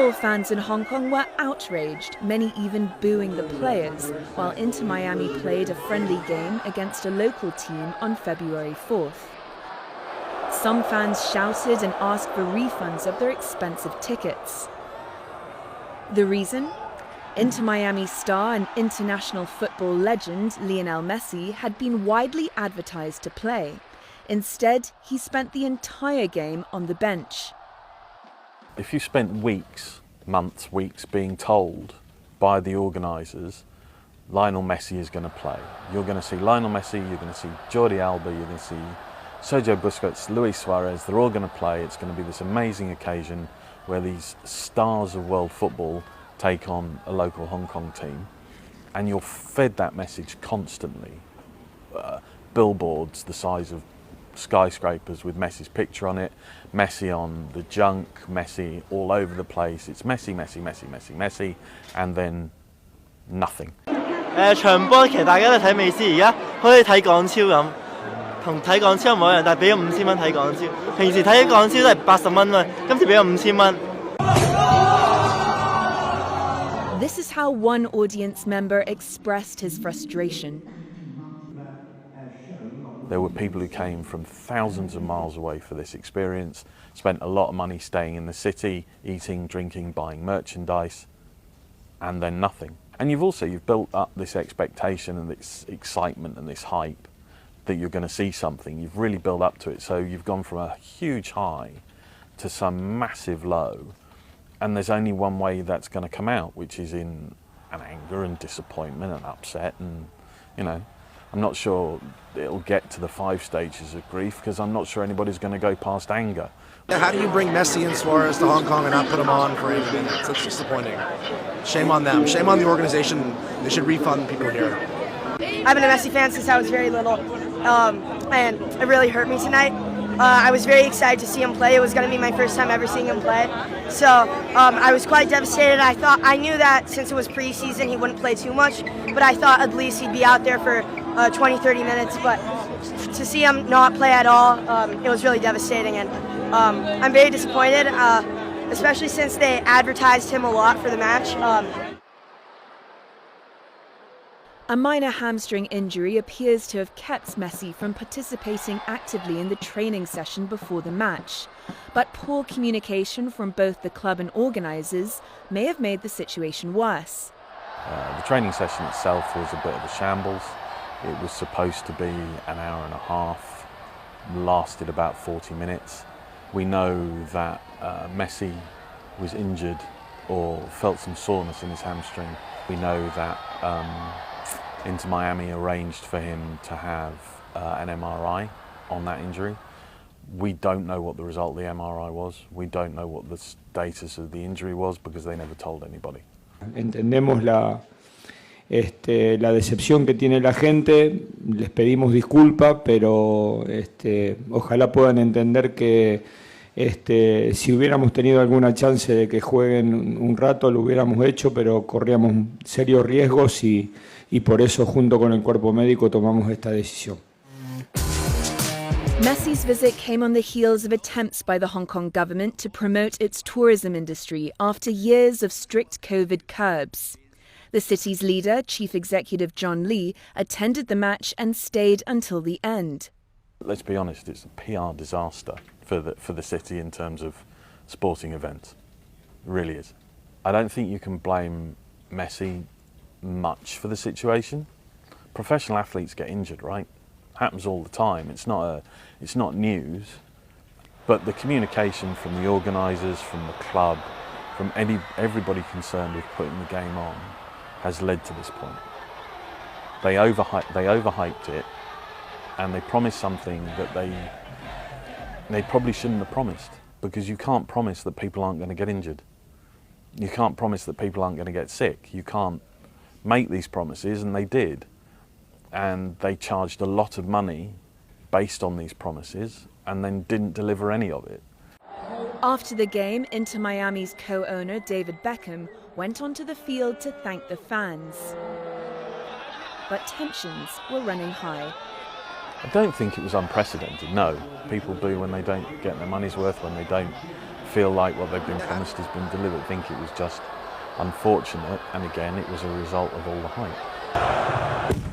Football fans in Hong Kong were outraged, many even booing the players, while Inter Miami played a friendly game against a local team on February 4th. Some fans shouted and asked for refunds of their expensive tickets. The reason? Inter Miami star and international football legend Lionel Messi had been widely advertised to play. Instead, he spent the entire game on the bench. If you spent weeks, months, weeks being told by the organisers, Lionel Messi is going to play. You're going to see Lionel Messi, you're going to see Jordi Alba, you're going to see Sergio Busquets, Luis Suarez, they're all going to play. It's going to be this amazing occasion where these stars of world football take on a local Hong Kong team, and you're fed that message constantly. Billboards the size of skyscrapers with Messi's picture on it, Messi on the junk, Messi all over the place. It's Messi, Messi, Messi, Messi, Messi, and then nothing. 場波其實大家都睇美斯，而家好似睇港超咁，同睇港超冇一樣，但係俾咗5000蚊睇港超。平時睇港超都係80蚊嘛，今次俾咗5000蚊。This is how one audience member expressed his frustration. There were people who came from thousands of miles away for this experience, spent a lot of money staying in the city, eating, drinking, buying merchandise, and then nothing. And you've built up this expectation and this excitement and this hype that you're going to see something. You've really built up to it. So you've gone from a huge high to some massive low. And there's only one way that's going to come out, which is in an anger and disappointment and upset. And, you know, I'm not sure it'll get to the 5 stages of grief because I'm not sure anybody's going to go past anger. How do you bring Messi and Suarez to Hong Kong and not put them on for 80 minutes? That's disappointing. Shame on them. Shame on the organization. They should refund people here. I've been a Messi fan since I was very little, and it really hurt me tonight. I was very excited to see him play. It was going to be my first time ever seeing him play. So I was quite devastated. I knew that since it was preseason he wouldn't play too much, but I thought at least he'd be out there for 20-30 minutes. But to see him not play at all, it was really devastating. And I'm very disappointed, especially since they advertised him a lot for the match. A minor hamstring injury appears to have kept Messi from participating actively in the training session before the match. But poor communication from both the club and organisers may have made the situation worse. The training session itself was a bit of a shambles. It was supposed to be an hour and a half, lasted about 40 minutes. We know that Messi was injured or felt some soreness in his hamstring. We know that Inter Miami arranged for him to have an MRI on that injury. We don't know what the result of the MRI was. We don't know what the status of the injury was because they never told anybody. Entendemos la decepción que tiene la gente, les pedimos disculpas, pero ojalá puedan entender que si hubiéramos tenido alguna chance de que jueguen un rato lo hubiéramos hecho, pero corríamos serios riesgos y por eso junto con el cuerpo médico tomamos esta decisión. Messi's visit came on the heels of attempts by the Hong Kong government to promote its tourism industry after years of strict COVID curbs. The city's leader, Chief Executive John Lee, attended the match and stayed until the end. Let's be honest, it's a PR disaster for the city in terms of sporting events. It really is. I don't think you can blame Messi much for the situation. Professional athletes get injured, right? Happens all the time. It's not news, but the communication from the organisers, from the club, from everybody concerned with putting the game on, has led to this point. They overhyped it, and they promised something that they probably shouldn't have promised, because you can't promise that people aren't going to get injured. You can't promise that people aren't going to get sick. You can't make these promises, and they did. And they charged a lot of money based on these promises and then didn't deliver any of it. After the game, Inter Miami's co-owner David Beckham went onto the field to thank the fans. But tensions were running high. I don't think it was unprecedented, no. People boo when they don't get their money's worth, when they don't feel like what they've been promised has been delivered. I think it was just unfortunate, and again, it was a result of all the hype.